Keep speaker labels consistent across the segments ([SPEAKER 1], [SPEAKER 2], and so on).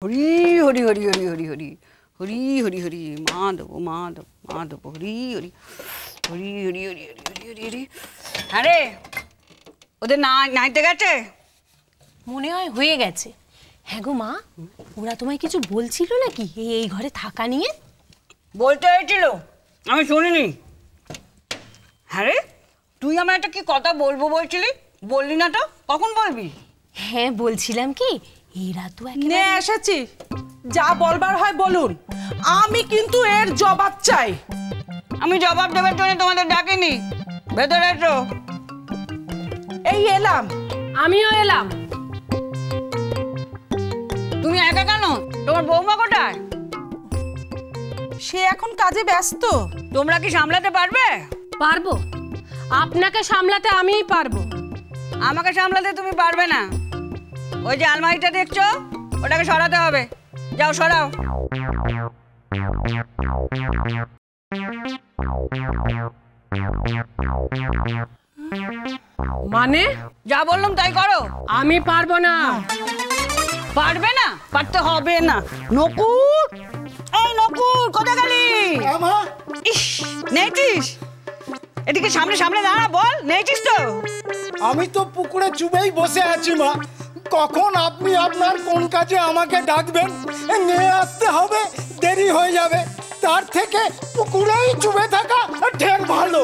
[SPEAKER 1] হরি হরি হরি হরি হরি হরি হরি হরি হরি মাধব মাধব মাধব হরি হরি হরি হরি হরি হরি হরি হরি হরি। আরে ওদের নাইতে গেছে
[SPEAKER 2] মনে হয় হয়ে গেছে। হ্যাঁ গো মা, ওরা তোমায় কিছু বলছিল নাকি এই ঘরে থাকা নিয়ে?
[SPEAKER 1] বলতে হয়েছিল, আমি শুনিনি। হ্যাঁ রে, তুই আমার একটা কি কথা বলবো বলছিলি, বললি না তো, কখন বলবি?
[SPEAKER 2] হ্যাঁ বলছিলাম কি, এরা তো
[SPEAKER 3] নে এসেছি, যা বলবার হয় বলুন, আমি কিন্তু এর জবাব চাই।
[SPEAKER 1] আমি জবাব দেবার জন্য তোমাদের ডাকিনি, ভেতরে এসো।
[SPEAKER 3] এই এলাম।
[SPEAKER 2] আমিও এলাম।
[SPEAKER 1] তুমি একা কেন? তোমার বৌমা কোথায়?
[SPEAKER 3] সে এখন কাজে ব্যস্ত।
[SPEAKER 1] তোমরা কি সামলাতে পারবে?
[SPEAKER 2] পারবো, আপনাকে সামলাতে আমিই পারবো।
[SPEAKER 1] আমাকে সামলাতে তুমি পারবে না। ওই যে আলমারিটা দেখছো, ওটাকে সরাতে হবে। যাও সরাও।
[SPEAKER 2] মানে
[SPEAKER 1] যা বললাম তাই করো।
[SPEAKER 2] আমি পারবো না।
[SPEAKER 1] পারবে না? পারতে হবে না। নকুর, এই নকুর, কোথায় গেলি? ইস, নেইছিস? এদিকে সামনে সামনে দাঁড়া, বল নেইছিস তো?
[SPEAKER 4] আমি তো পুকুরে চুবেই বসে আছি মা, কখন আপনি আপনার কোন কাজে আমাকে ডাকবেন নিয়ে আসতে হবে, দেরি হয়ে যাবে, তার থেকে পুকুরেই চুবে থাকা ঢের ভালো।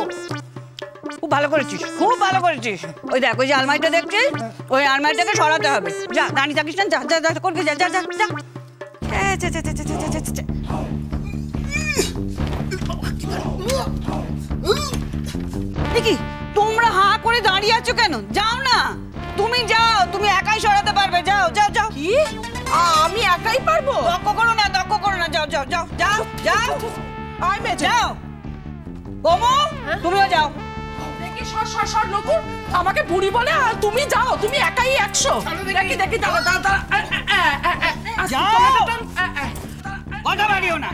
[SPEAKER 1] খুব ভালো করেছিস, খুব ভালো করেছিস। ওই দেখ, ওই যে আলমারিটা দেখছিস, ওই আলমারিটাকে সরাতে হবে। যা, দাঁড়িয়ে থাকিস না, যা যা যা করবি, যা যা যা যা। দেখি তোমরা হা করে দাঁড়িয়ে আছো কেন? যাও না, তুমি যাও, তুমি একাই সরাতে পারবে। যাও যাও যাও।
[SPEAKER 3] কি আমি একাই পারবো?
[SPEAKER 1] দক্ষ করো না, দক্ষ করো না, যাও যাও যাও যাও যাও।
[SPEAKER 3] আই মেজে
[SPEAKER 1] যাও ওমো, তুমিও যাও।
[SPEAKER 3] দেখি সর সর সর নকুর, আমাকে বুড়ি বলে আর তুমি যাও, তুমি একাই 100। দেখি দেখি, দাঁড়া দাঁড়া দাঁড়া।
[SPEAKER 1] যাও, কথা বাড়িও না,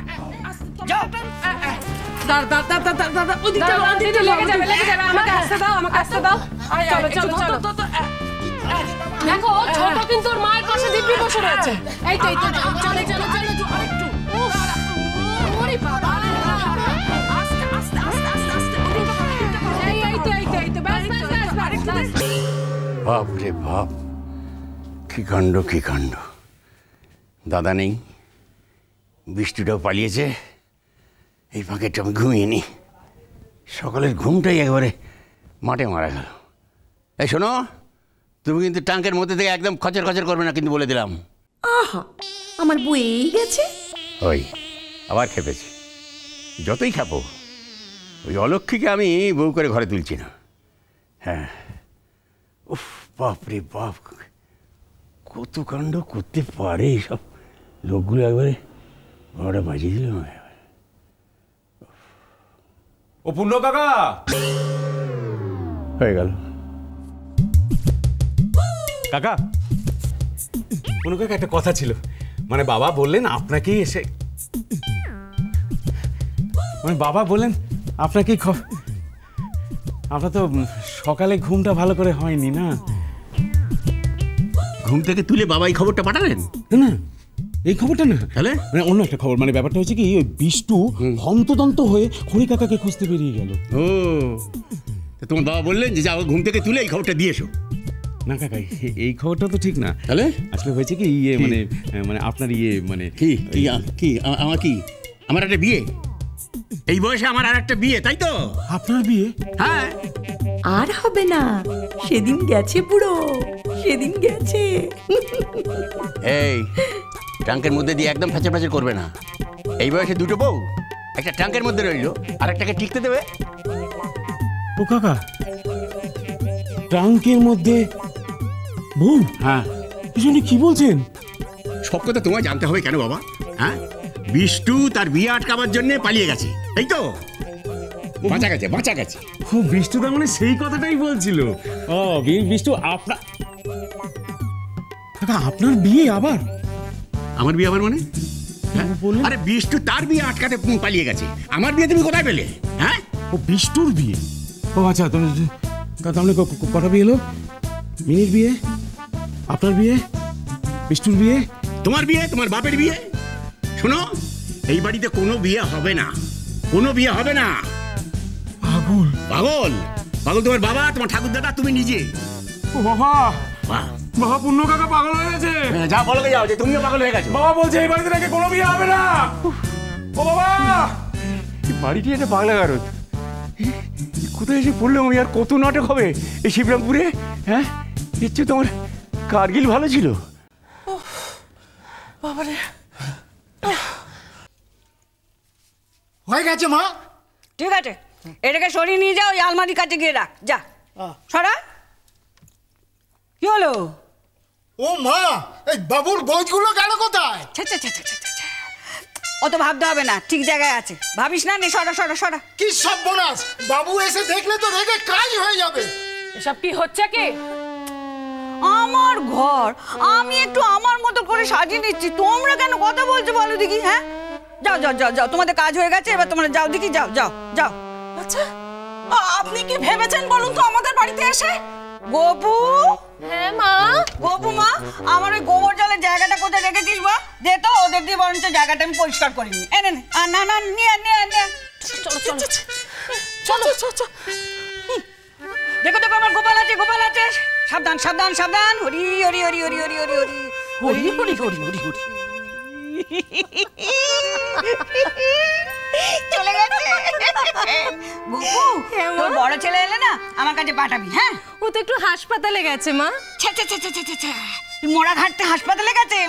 [SPEAKER 1] যাও।
[SPEAKER 3] দাঁড়া দাঁড়া দাঁড়া দাঁড়া, ওদিকে ওদিকে লেগে যাবে, লেগে যাবে। আমাকে আসতে দাও, আমাকে আসতে দাও। চলো চলো চলো।
[SPEAKER 2] দেখো ছোট কিন্তু ওর মায়ের পাশে দিব্যি বসে রয়েছে। এই তো এই তো, চলো চলো চলো আরেকটু। ওরে বাবা,
[SPEAKER 3] আস্তে আস্তে আস্তে আস্তে আস্তে।
[SPEAKER 2] এই তো ব্যাস ব্যাস ব্যাস।
[SPEAKER 5] বাপ রে বাপ, কি কাণ্ড কি কাণ্ড। দাদা নেই, বৃষ্টিটাও পালিয়েছে, এই ফাঁকেটা আমি ঘুমিয়ে নি। সকালের ঘুমটাই একবারে মাঠে মারা গেল। এই শোনো, তুমি কিন্তু ট্যাঙ্কের মধ্যে থেকে একদম খচর খচর করবে না কিন্তু, বলে দিলাম।
[SPEAKER 6] আহা, আমার বইয়েই গেছে।
[SPEAKER 5] ওই আবার খেপেছে, যতই খাবো ওই অলক্ষীকে আমি বউ করে ঘরে তুলছি না। হ্যাঁ, উফ বাপ রে বাপ, কত কাণ্ড করতে পারে এইসব লোকগুলো। একবারে ওটা বাজিয়ে দিল।
[SPEAKER 7] ও পূর্ণ কাকা,
[SPEAKER 5] হয়ে গেল।
[SPEAKER 7] কাকা, পূর্ণ কাকা, একটা কথা ছিল। মানে বাবা বললেন আপনাকেই এসে, মানে বাবা বললেন আপনাকেই আপনার তো সকালে ঘুমটা ভালো করে হয়নি না?
[SPEAKER 5] ঘুম থেকে তুলে বাবা এই খবরটা পাঠালেন?
[SPEAKER 7] না, এই খবরটা না,
[SPEAKER 5] তাহলে
[SPEAKER 7] মানে অন্য একটা খবর। মানে ব্যাপারটা হচ্ছে কি, ওই বিষ্টু হন্তদন্ত হয়ে হরি কাকাকে খুঁজতে বেরিয়ে গেল।
[SPEAKER 5] ও, তোমার বাবা বললেন যে যাও ঘুম থেকে তুলে এই খবরটা দিয়ে এসো।
[SPEAKER 7] না কাকা, এই খবরটা তো ঠিক না।
[SPEAKER 5] তাহলে
[SPEAKER 7] আসলে হয়েছে কি, মানে মানে আপনার মানে
[SPEAKER 5] কি কি কি আমার কি, আমার একটা বিয়ে, এই বয়সে আমার আর একটা বিয়ে, তাই তো?
[SPEAKER 7] আপনার বিয়ে?
[SPEAKER 5] হ্যাঁ।
[SPEAKER 6] আর হবে না, সেদিন গেছে বুড়ো, সেদিন গেছে।
[SPEAKER 5] এই ট্যাঙ্কের মধ্যে দিয়ে একদম ফ্যাচর ফ্যাচর করবে না। এই বয়সে দুটো বউ একটা ট্যাঙ্কের মধ্যে রইলো, আর একটাকে টিকতে দেবে?
[SPEAKER 7] ও কাকা, ট্রাঙ্কের মধ্যে বউ?
[SPEAKER 5] হ্যাঁ।
[SPEAKER 7] কি বলছেন?
[SPEAKER 5] সব কথা তোমায় জানতে হবে কেন বাবা? হ্যাঁ, বিষ্টু তার বিয়ে আটকাবার জন্য পালিয়ে গেছে, তাই তো? বাঁচা গেছে, বাঁচা গেছে।
[SPEAKER 7] ও, বিষ্টু তার মানে সেই কথাটাই বলছিল। ও বিষ্টু, আপনার কাকা, আপনার বিয়ে আবার?
[SPEAKER 5] আমার বিয়ে আবার মানে? আরে বিষ্টু তার বিয়ে আটকাতে পালিয়ে গেছে, আমার বিয়ে তুমি কোথায় পেলে? হ্যাঁ,
[SPEAKER 7] ও বিষ্টুর বিয়ে। ও আচ্ছা, তুমি তাহলে কটা বিয়ে এলো? মিনির বিয়ে, আপনার বিয়ে, বিষ্টুর বিয়ে,
[SPEAKER 5] তোমার বিয়ে, তোমার বাপের বিয়ে। শোনো, এই বাড়িতে কোনো বিয়ে হবে না, কোনো বিয়ে হবে না।
[SPEAKER 7] পাগল
[SPEAKER 5] পাগল? পাগল তোমার বাবা, তোমার ঠাকুর দাদা, তুমি নিজে।
[SPEAKER 7] ও বাবা,
[SPEAKER 5] বাহ,
[SPEAKER 7] বাবা পূর্ণ কাকা পাগল হয়ে গেছে।
[SPEAKER 5] যা বলো যাও যে তুমিও পাগল হয়ে গেছো।
[SPEAKER 7] বাবা বলছে এই বাড়িতে নাকি কোনো বিয়ে হবে না। ও বাবা, এই বাড়িটি একটা বাংলা গারদ। কোথায় এসে পড়লাম আমি? আর কত নাটক হবে এই শিবরামপুরে? হ্যাঁ, এর চেয়ে তোমার কার্গিল ভালো ছিল।
[SPEAKER 3] বাবারে,
[SPEAKER 4] হয়ে গেছে মা।
[SPEAKER 1] ঠিক আছে, এটাকে সরিয়ে নিয়ে যাও, ওই আলমারির কাছে গিয়ে রাখ। যা সরা। কি হলো?
[SPEAKER 4] ও মা, এই বাবুর বইগুলো গেল কোথায়?
[SPEAKER 1] ছা ছা ছা ছা ছা ছা। অত ভাবতে হবে না, ঠিক জায়গায় আছে। ভাবিস না, নে সরা সরা সরা।
[SPEAKER 4] কি সর্বনাশ! বাবু এসে দেখলে তো রেগে কাজ হয়ে যাবে।
[SPEAKER 2] এসব কি হচ্ছে কি?
[SPEAKER 1] আমার ঘর আমি একটু আমার মতো করে সাজিয়ে নিচ্ছি, তোমরা কেন কথা বলছো বলো দেখি? হ্যাঁ, যাও যাও যাও যাও, তোমাদের কাজ হয়ে গেছে, এবার তোমরা যাও দেখি, যাও যাও যাও।
[SPEAKER 3] আচ্ছা আপনি কি ভেবেছেন বলুন তো আমাদের বাড়িতে এসে?
[SPEAKER 1] গোপু,
[SPEAKER 2] হ্যাঁ মা।
[SPEAKER 1] গোপু মা, আমার ওই গোবর জলের জায়গাটা কোথায় রেখেছিস বা? দে তো, ওদের দিয়ে বরঞ্চ জায়গাটা আমি পরিষ্কার করে নিই। এনে নে, আর না না, নিয়ে নিয়ে নিয়ে।
[SPEAKER 2] চলো চলো
[SPEAKER 3] চলো চলো চলো।
[SPEAKER 1] দেখো দেখো, আমার গোপাল আছে, গোপাল আছে। সাবধান সাবধান সাবধান। হরি হরি হরি হরি হরি হরি হরি
[SPEAKER 3] হরি হরি হরি হরি হরি।
[SPEAKER 1] চলে গেছে। গোপু, তোর বড় ছেলে এলে না আমার কাছে পাঠাবি। হ্যাঁ,
[SPEAKER 2] ও তো একটু হাসপাতালে গেছে মা।
[SPEAKER 1] ছা ছা ছা ছা ছা ছা। মোড়া ঘাটতে হাসপাতালে গেছে।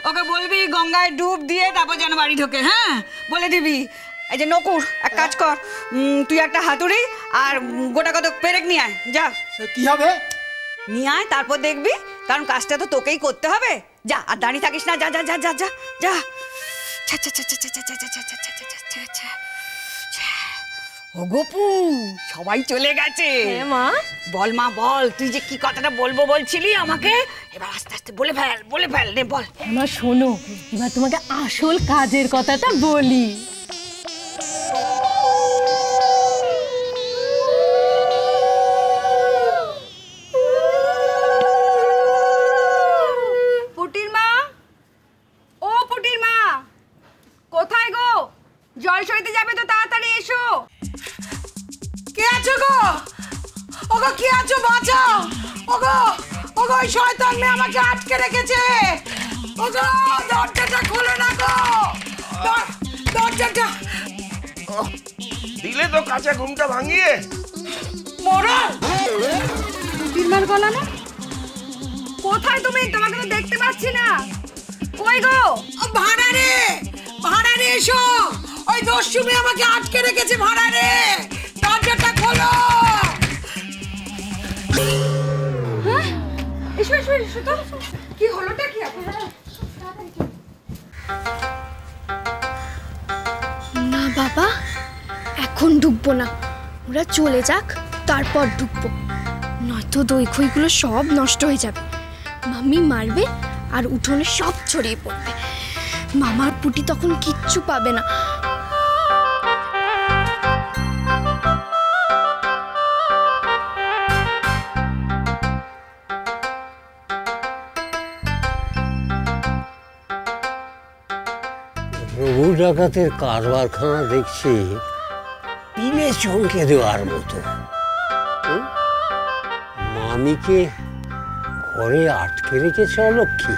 [SPEAKER 1] ওকে বলবি গঙ্গায় ডুব দিয়ে তারপর যেন বাড়ি ঢোকে। হ্যাঁ, বলে দিবি। এই যে নকুর, এক কাজ কর, তুই একটা হাতুড়ি আর গোটা কত পেরেক নিয়ে আয়। যা,
[SPEAKER 4] কি হবে?
[SPEAKER 1] নিয়ে আয়, তারপর দেখবি, কারণ কাজটা তো তোকেই করতে হবে। যা, আর দাঁড়িয়ে থাকিস না, যা যা যা যা যা যা। ছা ছা ছা ছা ছা ছা ছা ছা ছা ছা ছা ছা ছা। ও গোপু, সবাই চলে গেছে।
[SPEAKER 2] হ্যাঁ মা।
[SPEAKER 1] বল মা বল, তুই যে কি কথাটা বলবো বলছিলি আমাকে, এবার আস্তে আস্তে বলে ফেল, বলে ফেল, নে বল।
[SPEAKER 2] মা শোনো, এবার তোমাকে আসল কাজের কথাটা বলি।
[SPEAKER 8] পুটির মা, ও পুটির মা, কোথায় গো? জল সইতে যাবে তো, তাড়াতাড়ি এসো।
[SPEAKER 3] কে আছো গো? ওগো কে আছো? বাঁচাও! ওগো ওগো, ওই শয়তান মেয়ে আমাকে আটকে রেখেছে। ওগো, দরজাটা খোলো না গো, দরজাটা।
[SPEAKER 9] দিলে তো কাঁচা ঘুমটা ভাঙিয়ে।
[SPEAKER 3] মোড়ল,
[SPEAKER 8] তিরমার গলা না? কোথায় তুমি? তোমাকে তো দেখতে পাচ্ছি না। কই গো?
[SPEAKER 3] ভাড়ারে, ভাড়ারে এসো। ওই দস্যু মেয়ে আমাকে আটকে রেখেছে। ভাড়ারে, দরজাটা খোলো।
[SPEAKER 8] এসো এসো এসো তো। কি হলোটা কি?
[SPEAKER 10] না বাবা, এখন ঢুকবো না, ওরা চলে যাক তারপর ঢুকবো, নয়তো দই খইগুলো সব নষ্ট হয়ে যাবে। মাম্মি মারবে আর উঠোনে সব ছড়িয়ে পড়বে। মামার পুটি তখন কিচ্ছু পাবে না।
[SPEAKER 11] প্রভু ডাকাতের কারবারখানা দেখছি পিলে চমকে দেওয়ার মতো। মামিকে ঘরে আটকে রেখেছ লক্ষ্মী।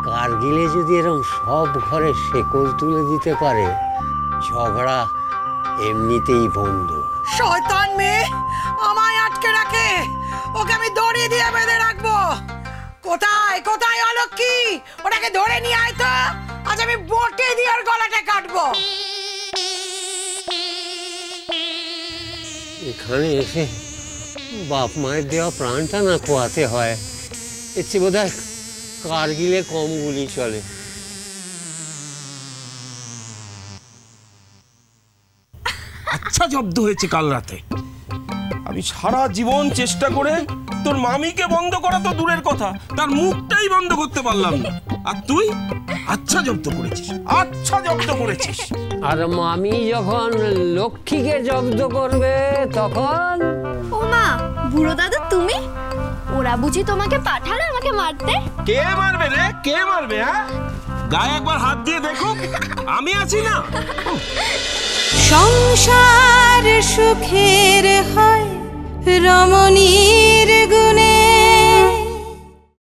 [SPEAKER 11] কার্গিলে যদি এরকম সব ঘরে শেকল তুলে দিতে পারে, ঝগড়া এমনিতেই বন্ধ।
[SPEAKER 3] শয়তান মেয়ে আমায় আটকে রাখে, ওকে আমি দড়ি দিয়ে বেঁধে রাখবো। কোথায় কোথায় অলক্ষী? ওটাকে ধরে নিয়ে আয় তো, আজ আমি বটে দিয়ে ওর গলাটা কাটবো।
[SPEAKER 11] এখানে এসে বাপ মায়ের দেওয়া প্রাণটা না খোয়াতে হয়, এর চেয়ে বোধ হয় কার্গিলে কম গুলি চলে।
[SPEAKER 9] আচ্ছা জব্দ হয়েছে কাল রাতে। আমি সারা জীবন চেষ্টা করে তোর মামিকে বন্ধ করা তো দূরের কথা, তার মুখটাই বন্ধ করতে পারলাম না। আর তুই আচ্ছা জব্দ করেছিস, আচ্ছা জব্দ করেছিস।
[SPEAKER 11] আর মামি যখন লক্ষ্মীকে জব্দ করবে তখন?
[SPEAKER 10] ও মা, বুড়ো দাদু তুমি? ওর ওরা বুঝি তোমাকে পাঠালো আমাকে মারতে?
[SPEAKER 9] কে মারবে রে, কে মারবে? হ্যাঁ, গায়ে একবার হাত দিয়ে দেখুক, আমি আছি না।
[SPEAKER 12] সংসার সুখের হয় রমণী